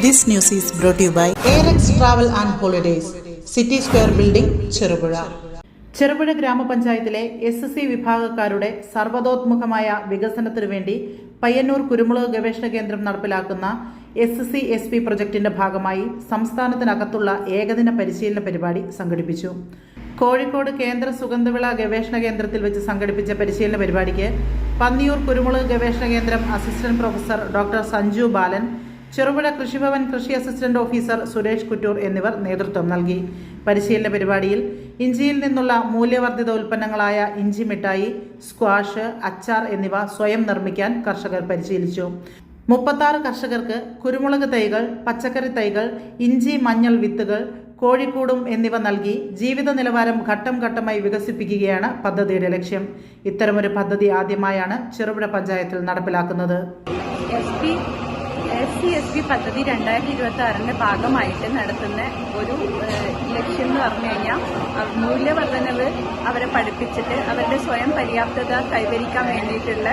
This news is brought to you by Arex Travel and Holidays, City Square Building, Cherupuzha. Cherupuzha ഗ്രാമപഞ്ചായത്തിലെ SSC വിഭാഗക്കാരുടെ സർവ്വതോന്മുഖമായ വികസനത്തിനു വേണ്ടി പയ്യന്നൂർ കുരുമുളക് ഗവേഷണ കേന്ദ്രം നടപ്പിലാക്കുന്ന SSC SP പ്രൊജക്ടിന്റെ ഭാഗമായി സംസ്ഥാനത്തിനകത്തുള്ള ഏകദിന പരിശീലന പരിപാടി സംഘടിപ്പിച്ചു. കോഴിക്കോട് കേന്ദ്ര സുഗന്ധവിള ഗവേഷണ കേന്ദ്രത്തിൽ വെച്ച് സംഘടിപ്പിച്ച പരിശീലന പരിപാടിക്ക് പന്നിയൂർ കുരുമുളക് ഗവേഷണ കേന്ദ്രം അസിസ്റ്റന്റ് പ്രൊഫസർ ഡോക്ടർ സഞ്ജു ബാലൻ, ചെറുപുഴ കൃഷിഭവൻ കൃഷി അസിസ്റ്റന്റ് ഓഫീസർ സുരേഷ് കുറ്റൂർ എന്നിവർ നേതൃത്വം നൽകി. പരിശീലന പരിപാടിയിൽ ഇഞ്ചിയിൽ നിന്നുള്ള മൂല്യവർദ്ധിത ഉൽപ്പന്നങ്ങളായ ഇഞ്ചി മിഠായി, സ്ക്വാഷ്, അച്ചാർ എന്നിവ സ്വയം നിർമ്മിക്കാൻ കർഷകർ പരിശീലിച്ചു. 36 കർഷകർക്ക് കുരുമുളക് തൈകൾ, പച്ചക്കറി തൈകൾ, ഇഞ്ചി മഞ്ഞൾ വിത്തുകൾ, കോഴിക്കൂടും എന്നിവ നൽകി ജീവിത നിലവാരം ഘട്ടം ഘട്ടമായി വികസിപ്പിക്കുകയാണ് പദ്ധതിയുടെ ലക്ഷ്യം. ഇത്തരമൊരു പദ്ധതി ആദ്യമായാണ് ചെറുപുഴ പഞ്ചായത്തിൽ നടപ്പിലാക്കുന്നത്. SC പദ്ധതി 2026 ഭാഗമായിട്ട് നടത്തുന്ന ഒരു ലക്ഷ്യം എന്ന് പറഞ്ഞു കഴിഞ്ഞാൽ മൂല്യവർദ്ധനവ് അവരെ പഠിപ്പിച്ചിട്ട് അവരുടെ സ്വയം പര്യാപ്തത കൈവരിക്കാൻ വേണ്ടിയിട്ടുള്ള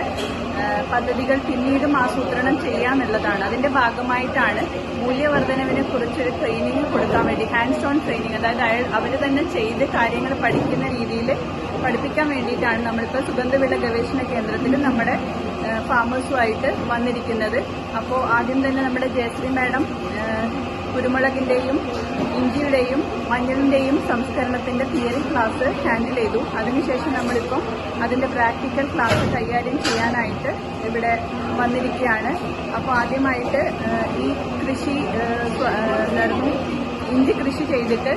പദ്ധതികൾ പിന്നീടും ആസൂത്രണം ചെയ്യാന്നുള്ളതാണ്. അതിന്റെ ഭാഗമായിട്ടാണ് മൂല്യവർദ്ധനവിനെ കുറിച്ചൊരു ട്രെയിനിങ് കൊടുക്കാൻ വേണ്ടി, ഹാൻഡ്സ് ഓൺ ട്രെയിനിങ്, അതായത് അവർ തന്നെ ചെയ്ത് കാര്യങ്ങൾ പഠിക്കുന്ന രീതിയിൽ പഠിപ്പിക്കാൻ വേണ്ടിയിട്ടാണ് നമ്മളിപ്പോൾ സുഗന്ധവിള ഗവേഷണ കേന്ദ്രത്തിൽ നമ്മുടെ ഫാമേഴ്സുമായിട്ട് വന്നിരിക്കുന്നത്. അപ്പോൾ ആദ്യം തന്നെ നമ്മുടെ ജയശ്രീ മാഡം കുരുമുളകിന്റെയും ഇഞ്ചിയുടെയും മഞ്ഞളിന്റെയും സംസ്കരണത്തിന്റെ തിയറി ക്ലാസ് ഹാൻഡിൽ ചെയ്തു. അതിനുശേഷം നമ്മളിപ്പം അതിന്റെ പ്രാക്ടിക്കൽ ക്ലാസ് കൈകാര്യം ചെയ്യാനായിട്ട് ഇവിടെ വന്നിരിക്കുകയാണ്. അപ്പോൾ ആദ്യമായിട്ട് ഈ കൃഷി ഇഞ്ചി കൃഷി ചെയ്തിട്ട്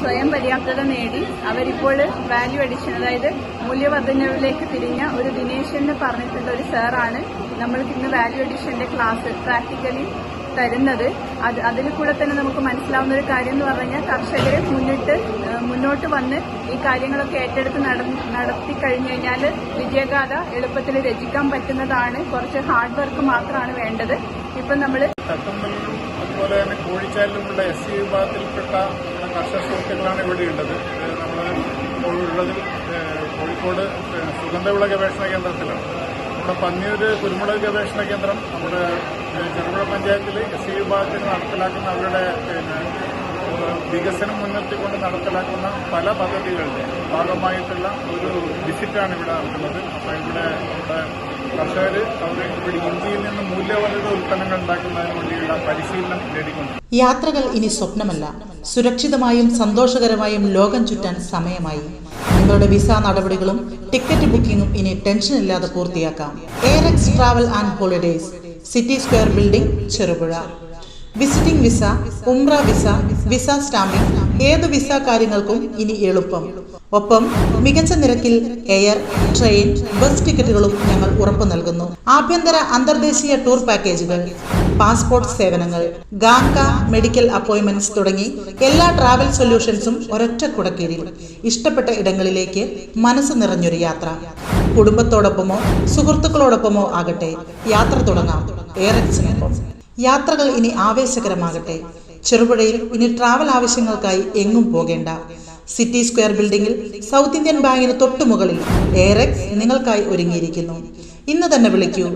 സ്വയം പര്യാപ്തത നേടി അവരിപ്പോൾ വാല്യൂ അഡീഷൻ, അതായത് മൂല്യവർദ്ധനവിലേക്ക് തിരിഞ്ഞ ഒരു ദിനേശ് എന്ന് പറഞ്ഞിട്ടുള്ള ഒരു സാറാണ് നമ്മൾക്ക് ഇന്ന് വാല്യൂ അഡീഷന്റെ ക്ലാസ് പ്രാക്ടിക്കലി തരുന്നത്. അതിൽ കൂടെ തന്നെ നമുക്ക് മനസ്സിലാവുന്ന ഒരു കാര്യം എന്ന് പറഞ്ഞാൽ കർഷകരെ മുന്നോട്ട് വന്ന് ഈ കാര്യങ്ങളൊക്കെ ഏറ്റെടുത്ത് നടത്തി കഴിഞ്ഞു കഴിഞ്ഞാൽ വിജയഗാഥ എളുപ്പത്തിൽ രചിക്കാൻ പറ്റുന്നതാണ്. കുറച്ച് ഹാർഡ് വർക്ക് മാത്രമാണ് വേണ്ടത്. ഇപ്പം നമ്മൾ അതുപോലെ തന്നെ കോഴിച്ചാലിലുമുള്ള SC വിഭാഗത്തിൽപ്പെട്ട കർഷക സുഹൃത്തുക്കളാണ് ഇവിടെയുള്ളത്. നമ്മൾ ഉള്ളത് കോഴിക്കോട് സുഗന്ധവിള ഗവേഷണ കേന്ദ്രത്തിലാണ്. നമ്മുടെ പന്നിയൂർ കുരുമുളക് ഗവേഷണ കേന്ദ്രം നമ്മുടെ ചെറുപുഴ പഞ്ചായത്തിൽ SC വിഭാഗത്തിൽ നടപ്പിലാക്കുന്ന അവരുടെ വികസനം മുൻനിർത്തിക്കൊണ്ട് നടപ്പിലാക്കുന്ന പല പദ്ധതികളുടെ ഭാഗമായിട്ടുള്ള ഒരു വിസിറ്റാണ് ഇവിടെ നടക്കുന്നത്. അപ്പോൾ ഇവിടെ കർഷകർ ഇവിടെ ഇഞ്ചിയിൽ നിന്ന് മൂല്യവർദ്ധിത ഉൽപ്പന്നങ്ങൾ ഉണ്ടാക്കുന്നതിന് വേണ്ടിയുള്ള പരിശീലനം നേടിക്കൊണ്ട് യാത്രകൾ ഇനി സ്വപ്നമല്ല, സുരക്ഷിതമായും സന്തോഷകരമായും ലോകം ചുറ്റാൻ സമയമായി. നിങ്ങളുടെ വിസ നടപടികളും ടിക്കറ്റ് ബുക്കിംഗും ഇനി ടെൻഷൻ ഇല്ലാതെ പൂർത്തിയാക്കാം. Airex travel and holidays, city square building, Cherupuzha. Visiting visa, ഉംറ വിസ, വിസ സ്റ്റാമ്പിംഗ്, ഏത് വിസ കാര്യങ്ങൾക്കും ഇനി എളുപ്പം. ഒപ്പം മികച്ച നിരക്കിൽ എയർ, ട്രെയിൻ, ബസ് ടിക്കറ്റുകളും ഞങ്ങൾ ഉറപ്പു നൽകുന്നു. ആഭ്യന്തര അന്തർദേശീയ ടൂർ പാക്കേജുകൾ, പാസ്പോർട്ട് സേവനങ്ങൾ, ഗാംക മെഡിക്കൽ അപ്പോയിന്റ്മെന്റ്സ് തുടങ്ങി എല്ലാ ട്രാവൽ സൊല്യൂഷൻസും ഒരൊറ്റ കുടക്കീഴിൽ. ഇഷ്ടപ്പെട്ട ഇടങ്ങളിലേക്ക് മനസ്സ് നിറഞ്ഞൊരു യാത്ര. കുടുംബത്തോടൊപ്പമോ സുഹൃത്തുക്കളോടൊപ്പമോ ആകട്ടെ, യാത്ര തുടങ്ങാം എയറെക്സിനൊപ്പം. യാത്രകൾ ഇനി ആവേശകരമാകട്ടെ. ചെറുപുഴയിൽ ഇനി ട്രാവൽ ആവശ്യങ്ങൾക്കായി എങ്ങും പോകേണ്ട. സിറ്റി സ്ക്വയർ ബിൽഡിംഗിൽ സൗത്ത് ഇന്ത്യൻ ബാങ്കിന് തൊട്ടുമുകളിൽ എയറെക്സ് നിങ്ങൾക്കായി ഒരുങ്ങിയിരിക്കുന്നു. ഇന്ന് തന്നെ വിളിക്കൂ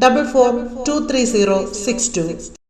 7994423062.